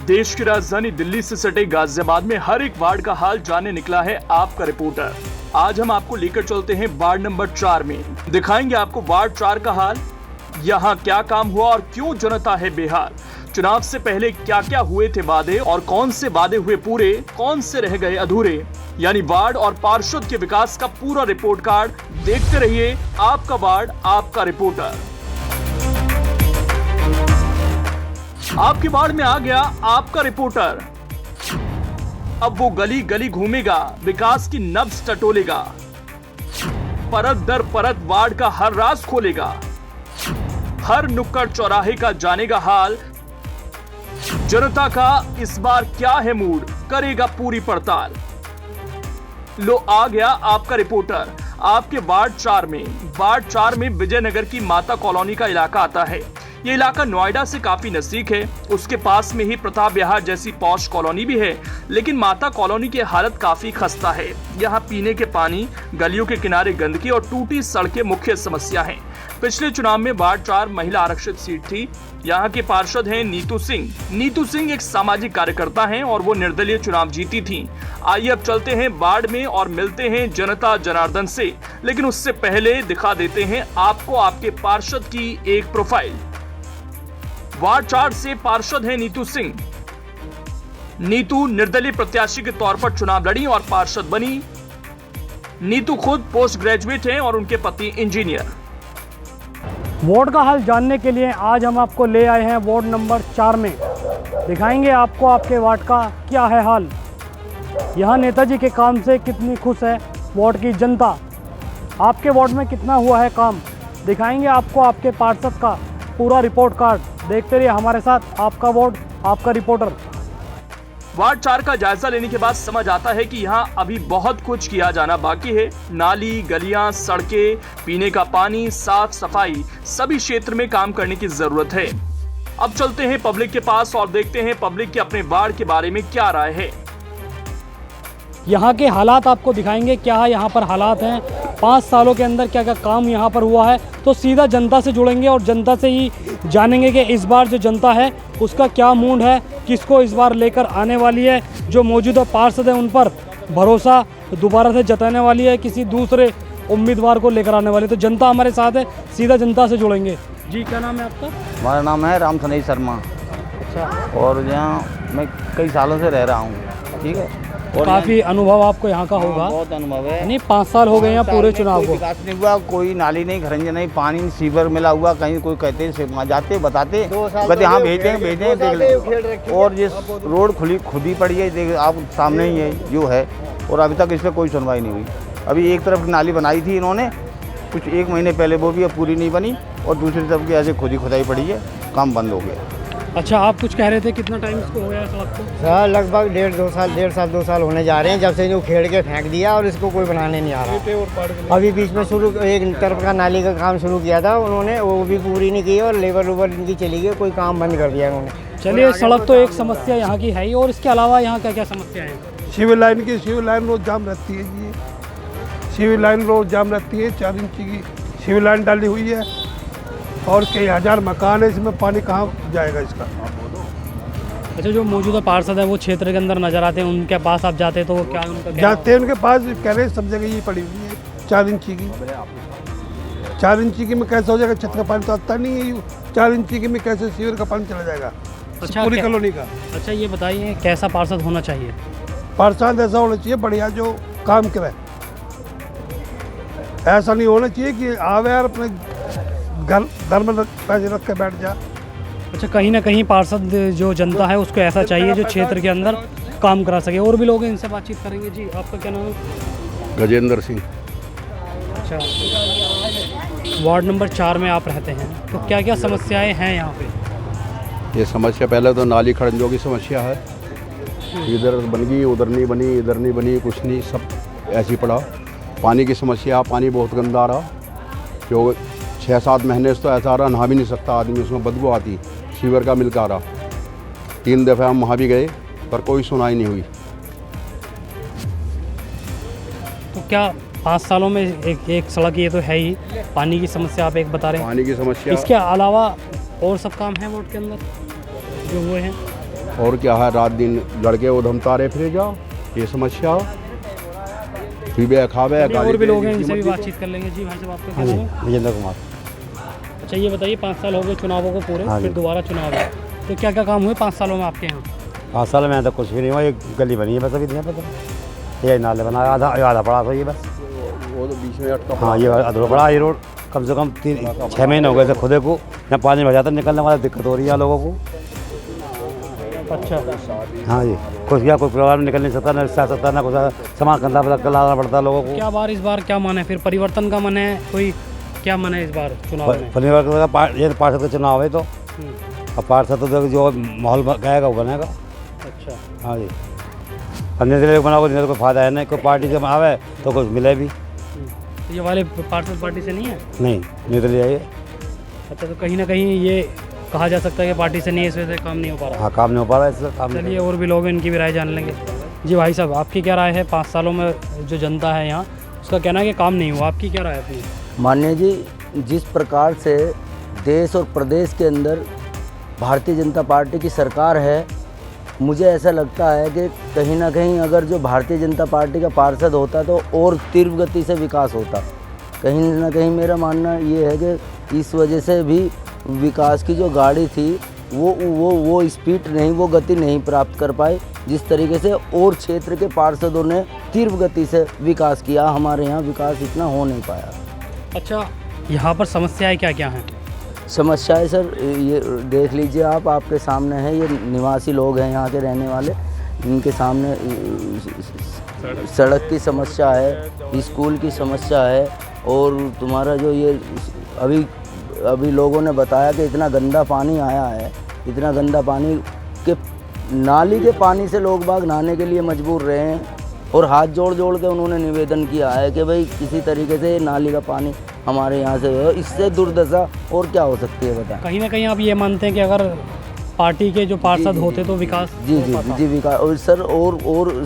देश की राजधानी दिल्ली से सटे गाजियाबाद में हर एक वार्ड का हाल जानने निकला है आपका रिपोर्टर। आज हम आपको लेकर चलते हैं वार्ड नंबर 4 में। दिखाएंगे आपको वार्ड 4 का हाल, यहाँ क्या काम हुआ और क्यों जनता है बेहाल। चुनाव से पहले क्या क्या हुए थे वादे और कौन से वादे हुए पूरे, कौन से रह गए अधूरे। यानी वार्ड और पार्षद के विकास का पूरा रिपोर्ट कार्ड देखते रहिए। आपका वार्ड, आपका रिपोर्टर। आपके वार्ड में आ गया आपका रिपोर्टर। अब वो गली गली घूमेगा, विकास की नब्ज टटोलेगा, परत दर परत वार्ड का हर राज खोलेगा, हर नुक्कड़ चौराहे का जानेगा हाल। जनता का इस बार क्या है मूड, करेगा पूरी पड़ताल। लो आ गया आपका रिपोर्टर आपके वार्ड 4 में। वार्ड 4 में विजयनगर की माता कॉलोनी का इलाका आता है। ये इलाका नोएडा से काफी नजदीक है। उसके पास में ही प्रताप विहार जैसी पॉश कॉलोनी भी है, लेकिन माता कॉलोनी की हालत काफी खस्ता है। यहाँ पीने के पानी, गलियों के किनारे गंदगी और टूटी सड़कें मुख्य समस्या हैं। पिछले चुनाव में वार्ड 4 महिला आरक्षित सीट थी। यहाँ के पार्षद हैं नीतू सिंह। नीतू सिंह एक सामाजिक कार्यकर्ता हैं और वो निर्दलीय चुनाव जीती थी। आइए अब चलते हैं वार्ड में और मिलते हैं जनता जनार्दन से, लेकिन उससे पहले दिखा देते हैं आपको आपके पार्षद की एक प्रोफाइल। वार्ड 4 से पार्षद हैं नीतू सिंह। नीतू निर्दलीय प्रत्याशी के तौर पर चुनाव लड़ी और पार्षद बनी। नीतू खुद पोस्ट ग्रेजुएट हैं और उनके पति इंजीनियर। वार्ड का हाल जानने के लिए आज हम आपको ले आए हैं वार्ड नंबर 4 में। दिखाएंगे आपको आपके वार्ड का क्या है हाल, यहाँ नेताजी के काम से कितनी खुश है वार्ड की जनता, आपके वार्ड में कितना हुआ है काम। दिखाएंगे आपको आपके पार्षद का पूरा रिपोर्ट कार्ड। देखते रहिए हमारे साथ, आपका वार्ड, आपका रिपोर्टर। वार्ड 4 का जायजा लेने के बाद समझ आता है कि यहाँ अभी बहुत कुछ किया जाना बाकी है। नाली, गलियां, सड़कें, पीने का पानी, साफ सफाई, सभी क्षेत्र में काम करने की जरूरत है। अब चलते हैं पब्लिक के पास और देखते हैं पब्लिक के अपने वार्ड के बारे में क्या राय है। यहाँ के हालात आपको दिखाएंगे, क्या यहाँ पर हालात हैं, 5 सालों के अंदर क्या क्या काम यहाँ पर हुआ है। तो सीधा जनता से जुड़ेंगे और जनता से ही जानेंगे कि इस बार जो जनता है उसका क्या मूड है, किसको इस बार लेकर आने वाली है। जो मौजूदा पार्षद हैं उन पर भरोसा दोबारा से जताने वाली है, किसी दूसरे उम्मीदवार को लेकर आने वाली है। तो जनता हमारे साथ है, सीधा जनता से जुड़ेंगे। जी क्या नाम है आपका? हमारा नाम है राम सनेही शर्मा। अच्छा, और यहाँ मैं कई सालों से रह रहा हूँ। ठीक है, और काफ़ी अनुभव आपको यहाँ का होगा। बहुत अनुभव है। नहीं, 5 साल हो गए हैं पूरे चुनाव को। विकास नहीं हुआ, कोई नाली नहीं, खरंज नहीं, पानी सीवर मिला हुआ। कहीं कोई कहते जाते बताते कहते हाँ भेज देंगे देख लें। और ये रोड खुद ही पड़ी है, देख आप सामने ही है जो है। और अभी तक इस पर कोई सुनवाई नहीं हुई। अभी एक तरफ नाली बनाई थी इन्होंने कुछ 1 महीने पहले, वो भी अब पूरी नहीं बनी। और दूसरी तरफ की ऐसे खुद ही खुदाई पड़ी है, काम बंद हो गया। अच्छा, आप कुछ कह रहे थे, कितना टाइम इसको हो गया सड़क को? सर लगभग 1.5 साल होने जा रहे हैं जब से जो खेड़ के फेंक दिया और इसको कोई बनाने नहीं आ रहा। अभी बीच में एक तरफ का नाली का काम शुरू किया था उन्होंने, वो भी पूरी नहीं की और लेबर इनकी चली गई, कोई काम बंद कर दिया उन्होंने। चलिए, सड़क तो एक समस्या यहाँ की है ही, और इसके अलावा यहाँ क्या क्या समस्या है? सिविल लाइन रोड जाम रहती है जी। सिविल लाइन रोड जाम रहती है, 4 इंच की सिविल लाइन डाली हुई है और कई हजार मकान है, इसमें पानी कहाँ जाएगा इसका। अच्छा, जो मौजूदा पार्षद है वो क्षेत्र के अंदर नजर आते हैं, उनके पास आप जाते तो क्या उनका जाते हैं उनके पास, कह रहे सब जगह ये पड़ी हुई है 4 इंची की। 4 इंची की में कैसे हो जाएगा, छत का पानी तो आता नहीं है। 4 इंची की में कैसे सीवर का पानी चला जाएगा अच्छा, पूरी कॉलोनी का। अच्छा, ये बताइए कैसा पार्षद होना चाहिए? पार्षद ऐसा होना चाहिए बढ़िया, जो काम करे। ऐसा नहीं होना चाहिए कि आवे यार अपने घर में पैसे रख के बैठ जा। अच्छा, कहीं ना कहीं पार्षद जो जनता है उसको ऐसा चाहिए जो क्षेत्र के अंदर काम करा सके। और भी लोग हैं, इनसे बातचीत करेंगे। जी आपका क्या नाम है? गजेंद्र सिंह। अच्छा, वार्ड नंबर 4 में आप रहते हैं, तो क्या क्या समस्याएं हैं यहाँ पे? ये समस्या पहले तो नाली खड़ंजों की समस्या है। इधर बन गई, उधर नहीं बनी, इधर नहीं बनी, कुछ नहीं, सब ऐसे ही पड़ा। पानी की समस्या, पानी बहुत गंदा आ रहा, जो 6-7 महीने से तो ऐसा आ रहा, नहा भी नहीं सकता आदमी, उसमें बदबू आती। सीवर का मिल का आ रहा। 3 दफ़े हम वहाँ भी गए पर कोई सुनाई नहीं हुई। तो क्या 5 सालों में एक सड़क ये तो है ही, पानी की समस्या आप एक बता रहे हैं, पानी की समस्या, इसके अलावा और सब काम है वार्ड के अंदर जो हुए हैं? और क्या है, रात दिन लड़के उधम तारे फिरे जाओ, ये समस्या। पीबे खावे और भी लोग हैं, इनसे भी बातचीत कर लेंगे। जी भाई साहब, आपका क्या नाम है? विजेंद्र कुमार। अच्छा ये बताइए, 5 साल हो गए चुनावों को पूरे, हाँ जी। फिर दोबारा चुनाव है, तो क्या क्या काम हुए 5 सालों में आपके यहाँ? 5 साल में तो कुछ भी नहीं हुआ, एक गली बनी है बस अभी नहीं पता, ये नाले बना आधा पड़ा था ये बस। वो तो बीच में अटका। हाँ, ये अधूरा पड़ा ये रोड, कम से कम 6 महीने हो गए थे खुदे को, यहाँ पानी भर जाता, निकलने वाला दिक्कत हो रही है लोगों को। अच्छा, हाँ जी, कुछ क्या कोई परिवार में निकल नहीं सकता, न रिक्शा सकता, ना कुछ सामान कंधा पर लाना पड़ता है लोगों को। क्या बार इस बार क्या मन है, फिर परिवर्तन का मन है, कोई क्या मन है इस बार चुनाव में? परिवार ये पार्षद का चुनाव है तो अब पार्षद तो जो माहौल गएगा वो बनेगा। अच्छा, हाँ जी, अन्य जिले को बनाओ तो कोई फायदा है नहीं, कोई पार्टी से आवे तो कुछ मिले भी तो ये वाले पार्षद पार्टी से नहीं है? नहीं, निर्दलीय है ये। अच्छा, तो कहीं ना कहीं ये कहा जा सकता है कि पार्टी से नहीं है, इस वजह से काम नहीं हो पा रहा। हाँ, काम नहीं हो पा रहा है इससे काम। चलिए और भी लोग हैं, इनकी भी राय जान लेंगे। जी भाई साहब, आपकी क्या राय है? 5 सालों में जो जनता है यहाँ, उसका कहना है कि काम नहीं हुआ, आपकी क्या राय है अपनी? माननीय जी, जिस प्रकार से देश और प्रदेश के अंदर भारतीय जनता पार्टी की सरकार है, मुझे ऐसा लगता है कि कहीं ना कहीं अगर जो भारतीय जनता पार्टी का पार्षद होता तो और तीव्र गति से विकास होता। कहीं ना कहीं मेरा मानना ये है कि इस वजह से भी विकास की जो गाड़ी थी वो स्पीड नहीं, वो गति नहीं प्राप्त कर पाए जिस तरीके से और क्षेत्र के पार्षदों ने तीव्र गति से विकास किया। हमारे यहाँ विकास इतना हो नहीं पाया। अच्छा, यहाँ पर समस्याएं क्या क्या हैं? समस्याएं सर, ये देख लीजिए आप, आपके सामने है, ये निवासी लोग हैं यहाँ के रहने वाले, इनके सामने सड़क की समस्या है, स्कूल की समस्या है, और तुम्हारा जो ये अभी लोगों ने बताया कि इतना गंदा पानी आया है, इतना गंदा पानी के नाली के पानी से लोग बाग नहाने के लिए मजबूर रहे हैं, और हाथ जोड़ जोड़ के उन्होंने निवेदन किया है कि भाई किसी तरीके से नाली का पानी हमारे यहाँ से हो। इससे दुर्दशा और क्या हो सकती है बताएं? कहीं ना कहीं आप ये मानते हैं कि अगर पार्टी के जो पार्षद होते तो विकास जी हो पाता? जी विकास, और सर और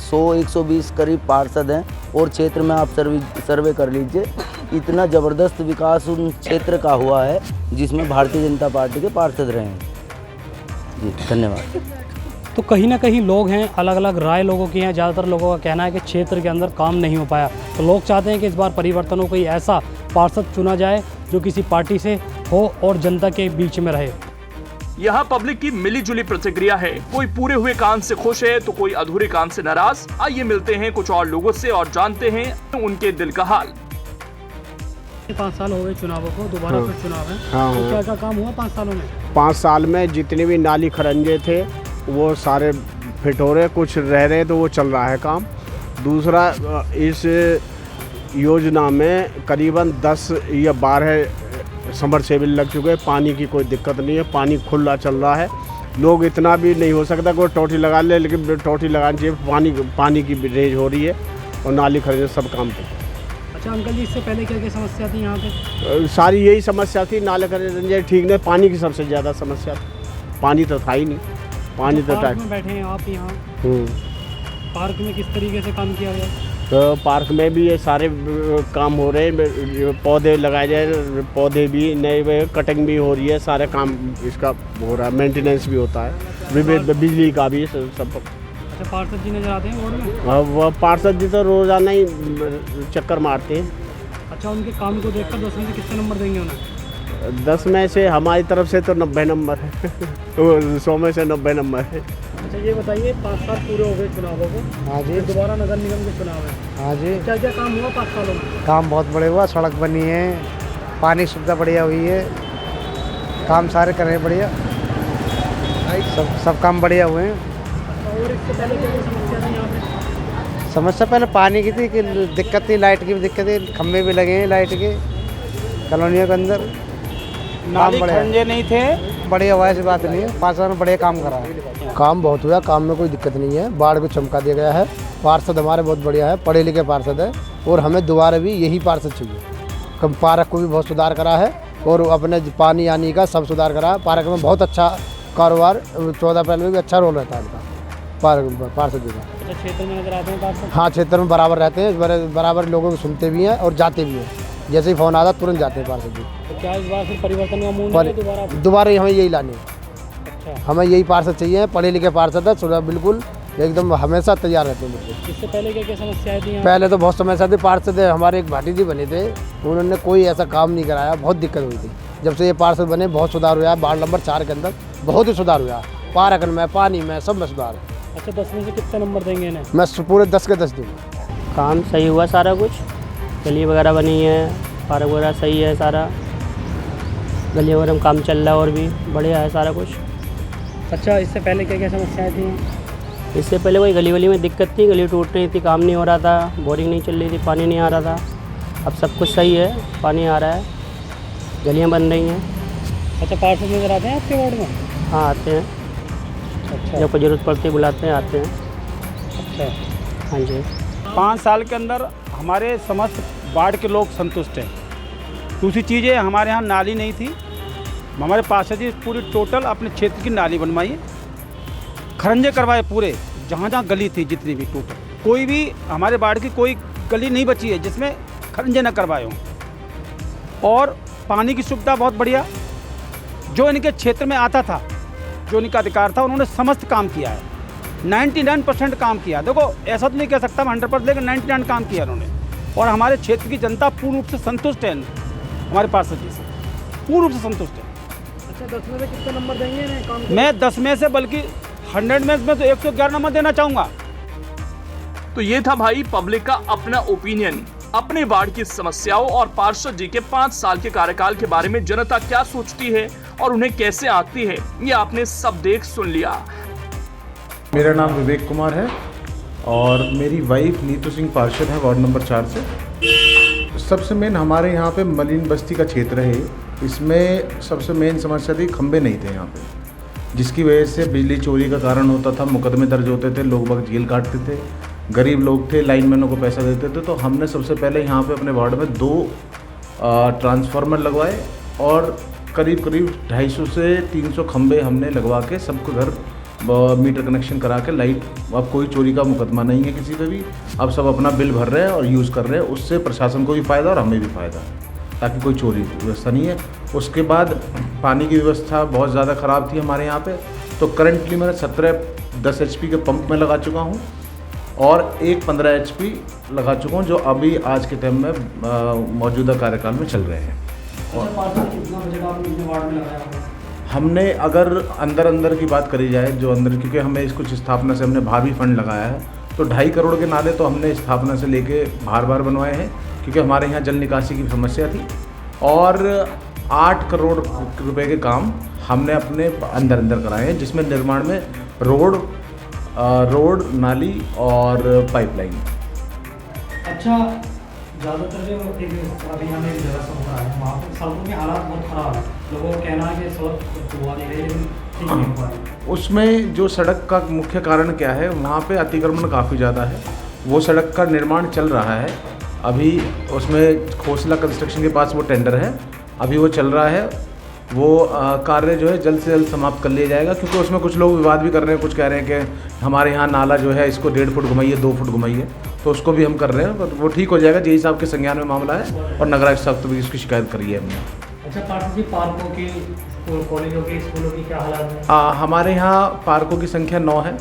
100-120 करीब पार्षद हैं, और क्षेत्र में आप सर्वे कर लीजिए, इतना ज़बरदस्त विकास उन क्षेत्र का हुआ है जिसमें भारतीय जनता पार्टी के पार्षद रहे हैं। जी धन्यवाद। तो कहीं ना कहीं लोग हैं, अलग अलग राय लोगों की हैं। ज़्यादातर लोगों का कहना है कि क्षेत्र के अंदर काम नहीं हो पाया, तो लोग चाहते हैं कि इस बार परिवर्तन हो, कोई ऐसा पार्षद चुना जाए जो किसी पार्टी से हो और जनता के बीच में रहे। यहाँ पब्लिक की मिली जुली प्रतिक्रिया है, कोई पूरे हुए काम से खुश है तो कोई अधूरे काम से नाराज। आइए मिलते हैं कुछ और लोगों से और जानते हैं उनके दिल का हाल। 5 साल हो गए चुनावों को, दोबारा फिर चुनाव है, हाँ, तो क्या क्या काम हुआ 5 सालों में? 5 साल में जितने भी नाली खरंजे थे वो सारे फिट हो रहे, कुछ रह रहे तो वो चल रहा है काम। दूसरा, इस योजना में करीबन 10 या 12 समरसेबल लग चुके हैं, पानी की कोई दिक्कत नहीं है, पानी खुला चल रहा है। लोग इतना भी नहीं हो सकता कोई टोटी लगा ले, लेकिन टोटी लगानी चाहिए, पानी की रेंज हो रही है, और नाली खरंजे सब काम पे। अच्छा अंकल जी, इससे पहले क्या क्या समस्या थी यहाँ पे? सारी यही समस्या थी, नाले खरंजे ठीक नहीं, पानी की सबसे ज़्यादा समस्या थी, पानी तो था ही नहीं, पानी तो पार्क में बैठे हैं आप यहाँ, पार्क में किस तरीके से काम किया गया? तो पार्क में भी ये सारे काम हो रहे हैं, पौधे लगाए जाए, पौधे भी नए, कटिंग भी हो रही है, सारे काम इसका हो रहा है, मेंटेनेंस भी होता है, बिजली का भी सब। अच्छा, पार्षद जी नजर आते हैं वार्ड में? वह पार्षद जी तो रोज़ाना ही चक्कर मारते हैं। अच्छा, उनके काम को देखकर 10 में से कितने नंबर देंगे उन्हें? 10 में से हमारी तरफ से तो 90 नंबर है, तो 100 में से 90 नंबर है। अच्छा ये बताइए, 5 साल पूरे हो गए चुनावों को, हाँ जी, दोबारा नगर निगम के चुनाव है, हाँ जी, क्या क्या काम हुआ 5 सालों में? काम बहुत बड़े हुआ, सड़क बनी है, पानी सुविधा बढ़िया हुई है, काम सारे कर रहे हैं बढ़िया, सब काम बढ़िया हुए हैं। और इससे पहले क्या क्या समस्या थी यहाँ पे? समस्या पहले पानी की थी कि दिक्कत थी, लाइट की भी दिक्कत थी, खम्भे भी लगे हैं लाइट के कॉलोनियों के अंदर, नाली खरंजे नहीं थे, बढ़िया हुआ, ऐसी बात नहीं है, 5 साल में बढ़िया काम करा है। काम बहुत हुआ, काम में कोई दिक्कत नहीं है, बाढ़ को चमका दिया गया है, पार्षद हमारे बहुत बढ़िया है, पढ़े लिखे पार्षद है, और हमें दोबारा भी यही पार्षद चाहिए। कम पार्क को भी बहुत सुधार करा है, और अपने पानी आने का सब सुधार करा है। पार्क में बहुत अच्छा कारोबार, 14 अप्रैल में भी अच्छा रोल रहता है इनका, पार्षद जी का। अच्छा, क्षेत्र में नजर आते हैं पार्षद? हाँ, क्षेत्र में बराबर रहते हैं, बराबर लोगों को सुनते भी हैं और जाते भी हैं, जैसे ही फ़ोन आता तुरंत जाते हैं पार्षद जी। तो क्या इस बार फिर परिवर्तन का मूड है दोबारा? दोबारा हमें यही लानी है। हमें यही पार्षद चाहिए, पढ़े लिखे पार्षद है, सुबह बिल्कुल एकदम हमेशा तैयार रहते हैं बिल्कुल। इससे पहले क्या क्या समस्याएं थी यहाँ? पहले तो बहुत समस्या थी, पार्षद हमारे एक भाटी जी बने थे, उन्होंने कोई ऐसा काम नहीं कराया, बहुत दिक्कत हुई थी। जब से ये पार्षद बने बहुत सुधार हुआ है, वार्ड नंबर 4 के अंदर बहुत ही सुधार हुआ, पार्क में, पानी में, सब में सुधार है। अच्छा, 10 में से कितने नंबर देंगे इन्हें? मैं पूरे 10 के 10 दूँगा। काम सही हुआ सारा कुछ, गली वगैरह बनी है, पार्क वगैरह सही है सारा, गली वगैरह में काम चल रहा है और भी बढ़िया है सारा कुछ। अच्छा, इससे पहले क्या क्या समस्याएं थी? इससे पहले कोई गली वली में दिक्कत थी, गली टूट रही थी, काम नहीं हो रहा था, बोरिंग नहीं चल रही थी, पानी नहीं आ रहा था। अब सब कुछ सही है, पानी आ रहा है, गलियाँ बन रही हैं। अच्छा, पार्षद नजर आते हैं आपके वार्ड में? हाँ आते हैं, अच्छा जब कोई ज़रूरत पड़ती है बुलाते हैं, आते हैं। अच्छा, हाँ जी। 5 साल के अंदर हमारे समस्त वार्ड के लोग संतुष्ट हैं। दूसरी चीज़ है, हमारे यहाँ नाली नहीं थी, हमारे पार्षद जी पूरी टोटल अपने क्षेत्र की नाली बनवाई है, खरंजे करवाए पूरे, जहाँ जहाँ गली थी जितनी भी टोटल, कोई भी हमारे वार्ड की कोई गली नहीं बची है जिसमें खरंजे न करवाए हों। और पानी की सुविधा बहुत बढ़िया, जो इनके क्षेत्र में आता था, जो इनका अधिकार था, उन्होंने समस्त काम किया है, 99% काम किया। देखो ऐसा तो नहीं कह सकता 100%, लेकिन 99 काम किया उन्होंने। और हमारे क्षेत्र की जनता पूर्ण रूप से संतुष्ट है हमारे पार्षद जी से, पूर्ण रूप से संतुष्ट है। अच्छा, 10 में से कितने नंबर देंगे इन्हें काम के? मैं 10 में से, बल्कि 100 में तो 111 नंबर देना चाहूँगा। तो ये था भाई पब्लिक का अपना ओपिनियन, अपने वार्ड की समस्याओं और पार्षद जी के 5 साल के कार्यकाल के बारे में जनता क्या सोचती है और उन्हें कैसे आती है, ये आपने सब देख सुन लिया। मेरा नाम विवेक कुमार है और मेरी वाइफ नीतू सिंह पार्षद है वार्ड नंबर 4 से। सबसे मेन हमारे यहाँ पे मलिन बस्ती का क्षेत्र है, इसमें सबसे मेन समस्या थी खंबे नहीं थे यहाँ पे, जिसकी वजह से बिजली चोरी का कारण होता था, मुकदमे दर्ज होते थे, लोग बाग जेल काटते थे, गरीब लोग थे, लाइनमैनों को पैसा देते थे। तो हमने सबसे पहले यहाँ पे अपने वार्ड में 2 ट्रांसफार्मर लगवाए और करीब 250 से 300 खंबे हमने लगवा के सबको घर मीटर कनेक्शन करा के लाइट, अब कोई चोरी का मुकदमा नहीं है किसी पे भी, अब सब अपना बिल भर रहे हैं और यूज़ कर रहे हैं। उससे प्रशासन को भी फ़ायदा और हमें भी फ़ायदा, ताकि कोई चोरी व्यवस्था नहीं है। उसके बाद पानी की व्यवस्था बहुत ज़्यादा ख़राब थी हमारे यहाँ पे, तो करंटली मैं 10 HP के पंप में लगा चुका हूँ और एक 15 HP लगा चुका हूँ, जो अभी आज के टाइम में मौजूदा कार्यकाल में चल रहे हैं। हमने अगर अंदर की बात करी जाए, जो अंदर, क्योंकि हमें इस कुछ स्थापना से हमने भारी फंड लगाया है, तो 2.5 करोड़ के नाले तो हमने स्थापना से लेके बार बनवाए हैं, क्योंकि हमारे यहाँ जल निकासी की समस्या थी। और 8 करोड़ रुपए के काम हमने अपने अंदर कराए हैं, जिसमें निर्माण में रोड, नाली और पाइपलाइन। अच्छा, ज़्यादातर जो अभी हमें एक जगह से होता है, वहाँ पर सड़कों के हालात बहुत ख़राब है, लोगों का कहना है कि सड़क हुआ नहीं रही, लेकिन ठीक नहीं हुआ है। उसमें जो सड़क का मुख्य कारण क्या है, वहाँ पे अतिक्रमण काफ़ी ज़्यादा है। वो सड़क का निर्माण चल रहा है अभी, उसमें खोसला कंस्ट्रक्शन के पास वो टेंडर है, अभी वो चल रहा है। वो कार्य जो है जल्द से जल्द समाप्त कर लिया जाएगा, क्योंकि उसमें कुछ लोग विवाद भी कर रहे हैं, कुछ कह रहे हैं कि हमारे यहाँ नाला जो है इसको 1.5 फुट घुमाइए, 2 फुट घुमाइए, तो उसको भी हम कर रहे हैं, पर वो ठीक हो जाएगा। जेई साहब के संज्ञान में मामला है और नगरायुक्त साहब तो भी इसकी शिकायत करी है हमने। अच्छा, पार्षद जी, पार्कों की, कॉलेजों की, स्कूलों की क्या हालात है? हमारे यहाँ पार्कों की संख्या 9 है।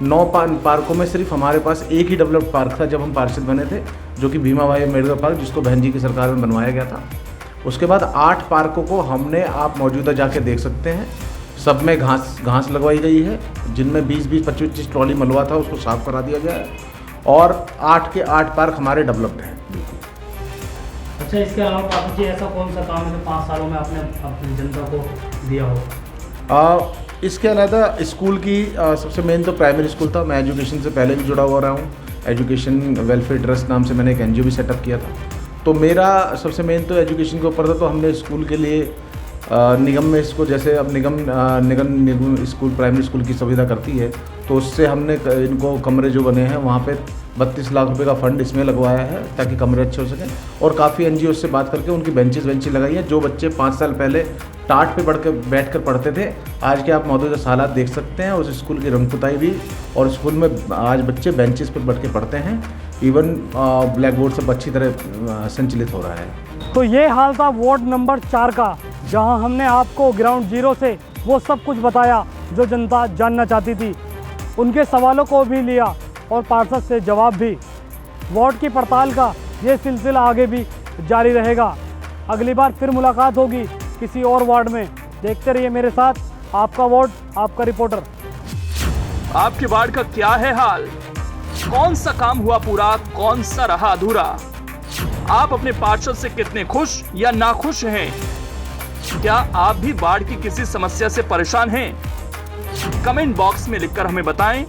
9 पार्कों में सिर्फ हमारे पास एक ही डेवलप्ड पार्क था जब हम पार्षद बने थे, जो कि भीमाबाई अम्बेडकर पार्क, जिसको बहन जी की सरकार में बनवाया गया था। उसके बाद 8 पार्कों को हमने, आप मौजूदा जाके देख सकते हैं, सब में घास लगवाई गई है, जिनमें 20-20, 25-25 ट्रॉली मलवा था, उसको साफ करा दिया गया है। और 8 के 8 पार्क हमारे डेवलप्ड हैं। अच्छा, इसके अलावा पार्षद जी, ऐसा कौन सा काम है जो 5 सालों में आपने अपनी जनता को दिया हो? इसके अलावा स्कूल की, सबसे मेन तो प्राइमरी स्कूल था। मैं एजुकेशन से पहले भी जुड़ा हुआ रहा हूँ, एजुकेशन वेलफेयर ट्रस्ट नाम से मैंने एक NGO भी सेटअप किया था, तो मेरा सबसे मेन तो एजुकेशन के ऊपर था। तो हमने स्कूल के लिए निगम में इसको, जैसे अब निगम स्कूल, प्राइमरी स्कूल की सुविधा करती है, तो उससे हमने इनको कमरे जो बने हैं वहाँ पे 32 लाख रुपए का फंड इसमें लगवाया है, ताकि कमरे अच्छे हो सकें। और काफ़ी NGO से बात करके उनकी बेंचेस लगाई हैं। जो बच्चे 5 साल पहले टाट पे बैठ कर पढ़ते थे, आज के आप मौजूदा हालात देख सकते हैं, उस स्कूल की रंग पुताई भी, और स्कूल में आज बच्चे बेंचेस पर बैठ के पढ़ते हैं, इवन ब्लैक बोर्ड सब अच्छी तरह संचालित हो रहा है। तो ये हाल था वार्ड नंबर 4 का, जहां हमने आपको ग्राउंड जीरो से वो सब कुछ बताया जो जनता जानना चाहती थी। उनके सवालों को भी लिया और पार्षद से जवाब भी। वार्ड की पड़ताल का ये सिलसिला आगे भी जारी रहेगा। अगली बार फिर मुलाकात होगी किसी और वार्ड में। देखते रहिए मेरे साथ, आपका वार्ड, आपका रिपोर्टर। आपके वार्ड का क्या है हाल? कौन सा काम हुआ पूरा, कौन सा रहा अधूरा? आप अपने पार्षद से कितने खुश या नाखुश हैं? क्या आप भी वार्ड की किसी समस्या से परेशान हैं? कमेंट बॉक्स में लिखकर हमें बताएं।